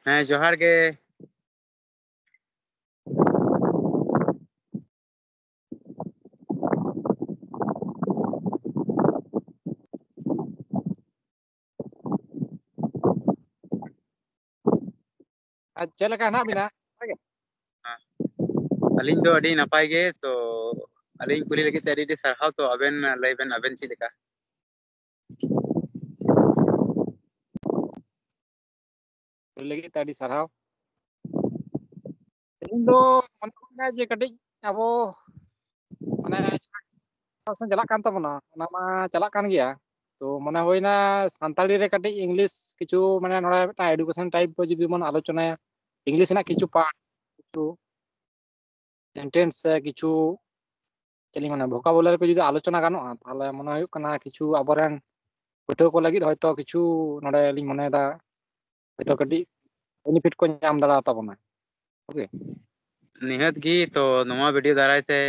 ᱦᱮᱸ ᱡᱚᱦᱟᱨ ᱜᱮ ᱪᱮᱫ ᱞᱮᱠᱟ ᱦᱮᱱᱟᱜ ᱵᱤᱱᱟ? ᱟᱹᱞᱤᱧ ᱫᱚ ᱟᱹᱰᱤ ᱱᱟᱯᱟᱭ ᱜᱮ ᱛᱚ ᱟᱹᱞᱤᱧ ᱠᱩᱞᱤ ᱞᱟᱹᱜᱤᱫ ᱛᱮ ᱟᱹᱰᱤ ᱥᱟᱨᱦᱟᱣ ᱛᱚ ᱟᱵᱮᱱ ᱞᱟᱹᱭ ᱵᱮᱱ ᱟᱵᱮᱱ ᱪᱮᱫ ᱞᱮᱠᱟ? ᱞᱟᱹᱜᱤᱫ ᱛᱮ ᱟᱹᱰᱤ ᱥᱟᱨᱦᱟᱣ ᱤᱧ ᱫᱚ ᱢᱚᱱᱮ ᱦᱩᱭᱱᱟ ᱡᱮ ᱠᱟᱹᱴᱤᱡ ᱟᱵᱚ ᱢᱟᱱᱮ ᱪᱟᱞᱟᱜ ᱠᱟᱱ ᱛᱟᱵᱚᱱᱟ ᱚᱱᱟ ᱢᱟ ᱪᱟᱞᱟᱜ ᱠᱟᱱ ᱜᱮᱭᱟ ᱛᱚ ᱢᱚᱱᱮ ᱦᱩᱭᱱᱟ ᱥᱟᱱᱛᱟᱲᱤ ᱨᱮ ᱠᱟᱹᱴᱤᱡ ᱤᱝᱞᱤশ ᱠᱤᱪᱷᱩ ᱢᱟᱱᱮ ᱱᱚᱰᱮ ᱢᱤᱫᱴᱟᱝ ᱮᱰᱩᱠᱮᱥᱚᱱ ᱴᱟইᱯ ᱠᱚ ᱡᱩᱫᱤ ᱵᱚᱱ ᱟᱞᱳᱪᱚᱱᱟᱭᱟ इंग्लिश ᱨᱮᱱᱟᱜ ᱠᱤᱪᱷᱩ पार्ट किछु सेंटेंस से किछु चलिए माने वोकाबुलारी को जुदी आलोचना गानोगा ताहले मने हुयुग कना किछु आबोरेन पाठ्यक को लगिद होयतो किछु नोडे लिंग मनेदा होयतो कटी बेनिफिट को नाम दाड़ा ताबोना ओके निहत गी तो नोवा वीडियो दाराय ते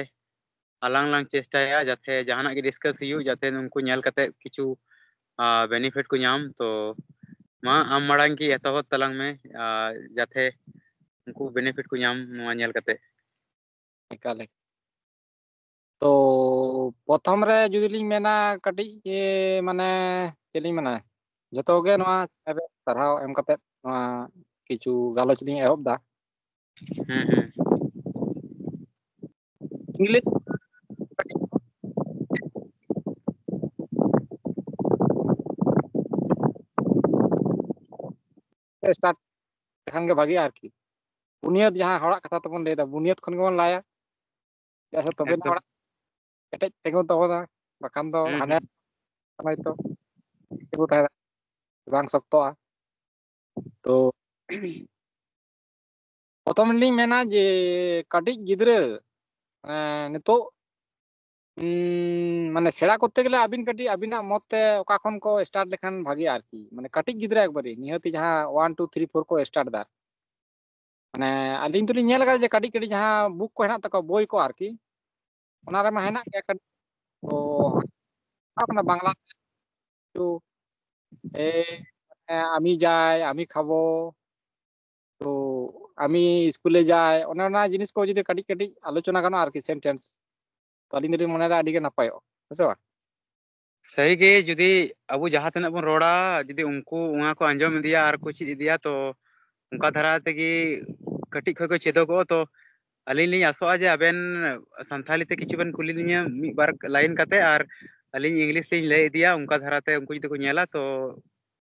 आलांग लांग चेष्टाया जाते जहाना की डिस्कस हुयुग जाते उनको नेल कते किछु बेनिफिट को नाम तो मा आम मड़ांग की एतहत तलांग में जाते उनको बेनिफिट को नाम नोवा नेल कते एकाले तो प्रथम रे जुदी लिंग मेना कटी ये माने चलिए माने जतो गे नोवा एबे सरहाव एम कते नोवा किछु गालोच लिंग एहब दा इंग्लिश स्टार्ट खान के भागी आर की बुनियाद जहां हड़ाक कथा तबन लेदा बुनियाद खन गबन लाया जैसे तबे ना हड़ाक केटेज तेगो तबना बखान दो हाने हयतो तेगो ताहे बांग सकतोआ तो प्रथम लिंग मेना जे कटिज गिद्रे नितो माने सेड़ा करते गेले आबिन कटी आबिना मते ओका खन को स्टार्ट लेखान भागी आरकी माने कटिज गिद्रा एकबारे निहति जहां 1 2 3 4 को स्टार्ट दा माने आलिन तुली नेल गा जे कटिज कटिज जहां बुक को हेना तको बोई को आरकी ओना रे मा हेना के कटिज तो अपना बांग्ला तो ए आमी जाय आमी खाबो तो आमी स्कूले जाय ओना जिनिस को जदि कटिज कटिज आलोचना गानो आरकी सेंटेंस तो आलिन तुली मने दा आडी गे नापायो हसे बा सही गे जुदी अबु जहां तने बन रोड़ा जुदी उनको उहा को अंजम दिया और कुछ दिया तो उनका धरा तेगी कटिज खय को चेदो को तो अलिन लिंग आसोआ जे अबेन संथाली ते किछु बन कुली लिंग मी बार लाइन कते और अलिन इंग्लिश लिंग लay दिया उनका धरा ते उनको जदि को नेला तो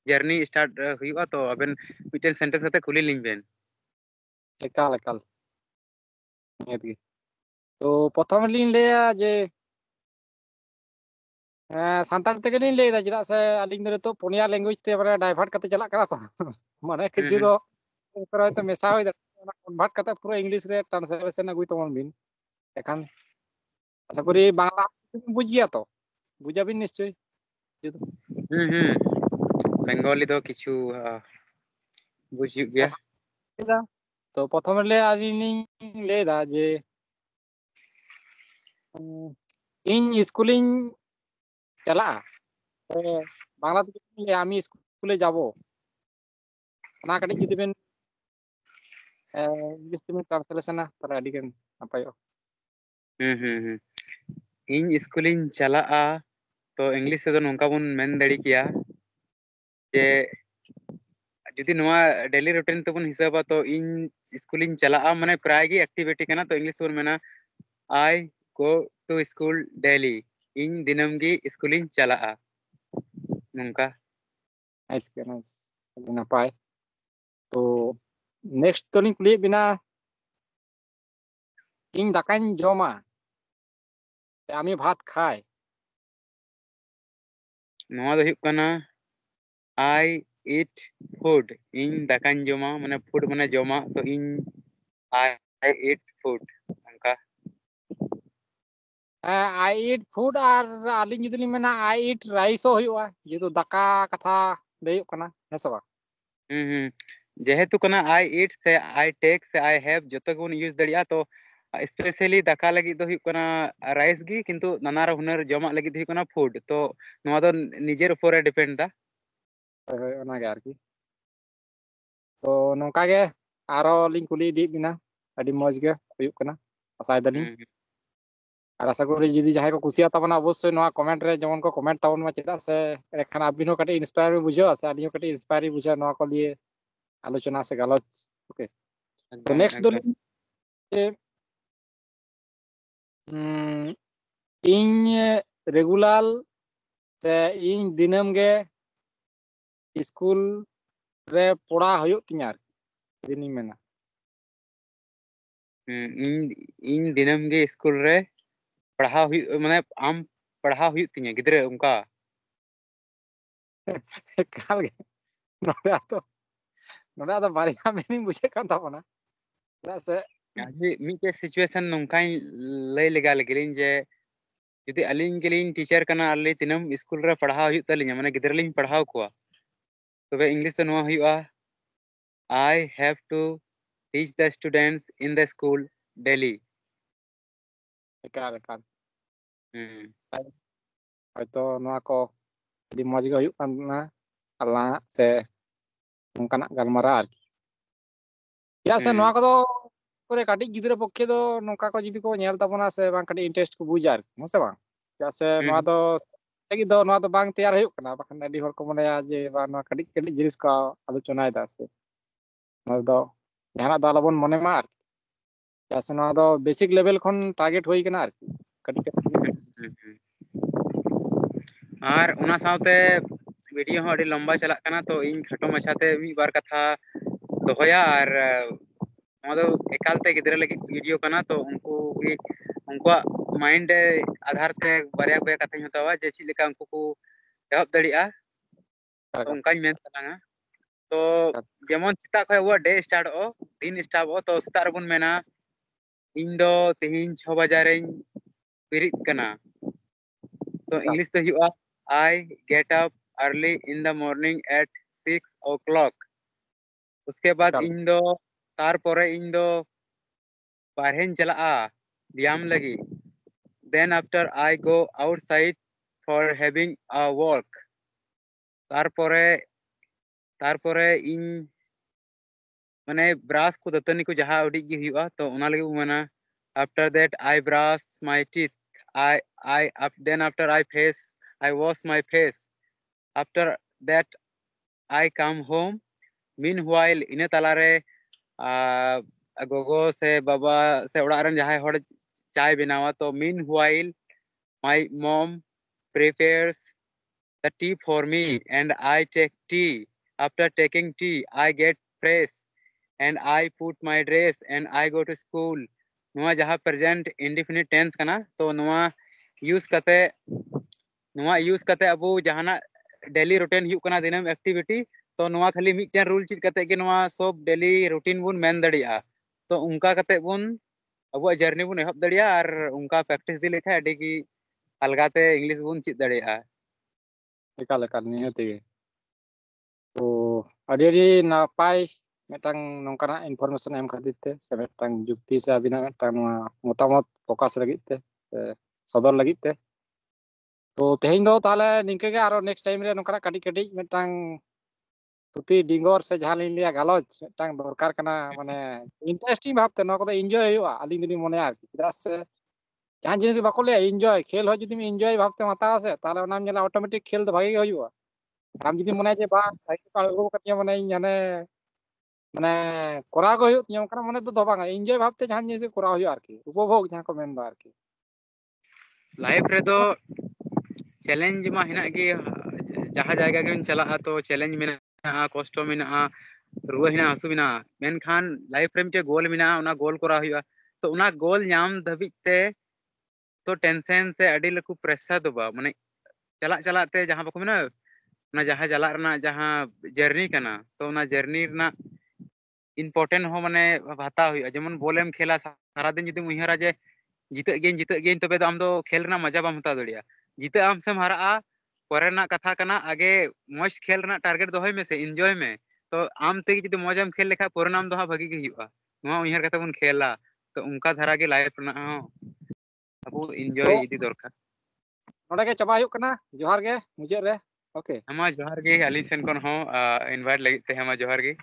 जर्नी स्टार्ट हुयुआ तो अबेन मिटेन सेंटेंस कते कुली लिंग बेन एकाल एकाल निहति तो प्रथम लिंग लेया जे सानताड़ तेगे लिंग लेदा चेदा से अलिंग दे तो पुनिया लैंग्वेज ते बारे डाइवर्ट कते चला करा तो माने किछु दो पर तो मेसा होय दा कन्वर्ट कते पूरा इंग्लिश रे ट्रांसलेशन अगुई तमन बिन एखान आशा करी बांग्ला बुझिया तो बुझा बिन निश्चय बेंगली दो किछु बुझियो गया तो प्रथम ले अलिंग लेदा जे इन स्कूलिंग चला बांग्ला ते आमी स्कूले जाबो ना कटी जुदी बेन इंग्लिश ते ट्रांसलेशन ना तारे अडी गेन नापायो इन स्कूलिंग चला तो इंग्लिश ते नोंका बन मेन दड़ी किया जे जुदी नोआ डेली रूटीन तबन हिसाबा तो इन स्कूलिंग चला माने प्राय गी एक्टिविटी कना तो इंग्लिश बन मेना आई गो टू स्कूल डेली इन दिनम गी स्कूलिंग चला नोंका नाइस के नाइस नापाय तो नेक्स्ट तो लिंग कुली बिना इन दाकाइन जोमा आमी भात खाय नोआ दो हुयुग कना आई ईट फूड इन दाकाइन जोमा माने फूड माने जोमा तो इन आई ईट फूड नोंका आई ईट फूड और आलिंग जुदी लिंग मेना आई ईट राइस हो हुयुआ जेतु दाका कथा लैयो कना हेसबा जेहेतु कना आई ईट से आई टेक से आई हैव जतो गुन यूज दड़िया तो स्पेशली दाका लगी दो हुयुग कना राइस गी किंतु नाना हुनर जमा लगी हुयुग कना फूड तो नोआ दो निजेर ऊपर डिपेंड दा होय होय ओना गे आरकी तो नौका गे आरो लिंग कुली दी बिना अड़ी मौज गे हुयुक कना आसाय दालिंग और आशा करी जुदी जहां को कुसिया तबना अवश्य नोआ कमेंट रे जेमन को कमेंट तबन मा चेदा से एखान आबिन हो कटे इंस्पायर बुझो से आलियो कटे इंस्पायर बुझो नोआ को लिए आलोचना से गलत ओके तो नेक्स्ट दो इन रेगुलर से इन दिनम गे स्कूल रे पढ़ा हुयुक तिᱧा दिनी मेना इन दिनम गे स्कूल रे पढ़ा हुई माने आम पढ़ा हुई तिᱧा गिद्रे उनका एकाल गे नोडा तो बारिया मेनी बुझे कान ताबना से आज मिटे सिचुएशन नोंकाई लय लेगा लेगिन जे जुदी अलिंग गेलिन टीचर कना अली तिनम स्कूल रे पढ़ा हुई तलिᱧa माने गिद्रे लिंग पढ़ाव कोआ तबे इंग्लिश तो नोआ हुआ I have to teach the students in the school daily एकाल तो नोआ को दी मौज गे हुयुक कान ना अल्लाह से उनकाना गलमारा या से नोआ को करे काटी गिद्रे पक्षे दो नोका को जुदी को नेल ताबना से बांग काटी इंटरेस्ट को बुझा से बांग या से नोआ दो लगी दो नोआ दो बांग तैयार हुयुक कना बाखन अडी हर को मनेया जे बा नोआ काटी काटी जिनिस को आलोचना दा से नोआ दो जहाना दो आलोबन मने मा या से नोआ दो बेसिक लेवल खन टारगेट होई कना काटी और उना साउते वीडियो हो अडी लंबा चला कना तो इन खटो मछाते मी बार कथा दोहया और नोआ दो एकालते गिद्रे लगी वीडियो कना तो उनको माइंड आधार ते बारिया पे कथा हतावा जे ची लेका उनको को एहब दड़िया तो उनका मेन तलांगा तो जेमन चिता खय वो डे स्टार्ट ओ दिन स्टार्ट ओ तो स्टार बन मेना इन दो 3-6 बजे रे पिरित कना तो इंग्लिश तो हुआ I get up early in the morning at 6 o'clock उसके बाद इन दो तार पोरे इन दो बाहरेन चला व्यायाम लगी then after I go outside for having a walk तार पोरे इन माने ब्राश को दतनी को जहा उडी गी हुआ तो उना लगी मना after that I brush my teeth then after I wash my face after that I come home meanwhile ine talare gogo se baba se oda ren jahay hor chai benawa to meanwhile my mom prepares the tea for me and I take tea after taking tea I get fresh and I put my dress and I go to school नोआ जहां present indefinite tense कना तो नोआ use कते अबो जहाना daily routine हुई कना दिनम activity तो नोआ खाली मिटन रूल चित कते के नोआ सब डेली रूटीन बुन मेन दड़िया तो उनका कते बुन अबो जर्नी बुन एहब दड़िया और उनका प्रैक्टिस दी लेखा अडी की अलगाते इंग्लिश बुन चित दड़िया एकाल निहते तो अडी अडी नापाय मेटांग नोंकाना इनफॉरमेशन एम खातिर ते से मेटांग जुक्ति से अबिना मेटांग मतामत फोकस लगित ते सदर लगित ते तो तेहिं दो ताले निंके गे आरो नेक्स्ट टाइम रे नोंकाना काटी काटी मेटांग तुति डिंगोर से जहां लिन लिया गालोच मेटांग दरकार कना माने इंटरेस्टिंग भाबते नो को एंजॉय हुआ अली दिनी मने आर किदा से जहां जिनिस बाको ले एंजॉय खेल हो जुदी एंजॉय भाबते माता से ताले ओनाम नेला ऑटोमेटिक खेल तो भागी हुआ आम जुदी मने जे बा आगो कटिया मने जाने माने कोरा को हुयुक तिया ओकरा मने तो बांगा एंजॉय भाबते जहां जिनिस कोरा हुयुक आरकी उपभोग जहां को मेन बा आरकी लाइफ रे तो चैलेंज मा हिना की जहां जायगा के चला तो चैलेंज मेना कष्ट मेना रुआ हिना हसु मेना मेन खान लाइफ रे मिटे गोल मेना उना गोल कोरा हुयुआ तो उना गोल नाम धबिते तो टेंशन से अडी लकु प्रेशर दो बा माने चला ते जहां बको मेना ना जहां चला रना जहां जर्नी कना तो उना जर्नी रना इम्पोर्टेंट हो माने भाता हुयुआ जेमन बोलेम खेला सारा दिन जुदी उइहरा जे जीते गेन तबे तो आम दो खेल रना मजा बाम हता दड़िया जीते आम सेम हरा परेना कथा कना आगे मौज खेल रना टारगेट दोहय में से एंजॉय में तो आम ते जुदी मौजम खेल लेखा परिणाम दो भागी गे हुयुआ नोआ उइहर कते बन खेला तो उनका धारा के लाइफ रना अब एंजॉय इदी दरकार नोडे के चबा हुयुक कना जोहार गे मुजे रे ओके हमा जोहार गे अली सेन कोन हो इनवाइट लगित ते हमा जोहार गे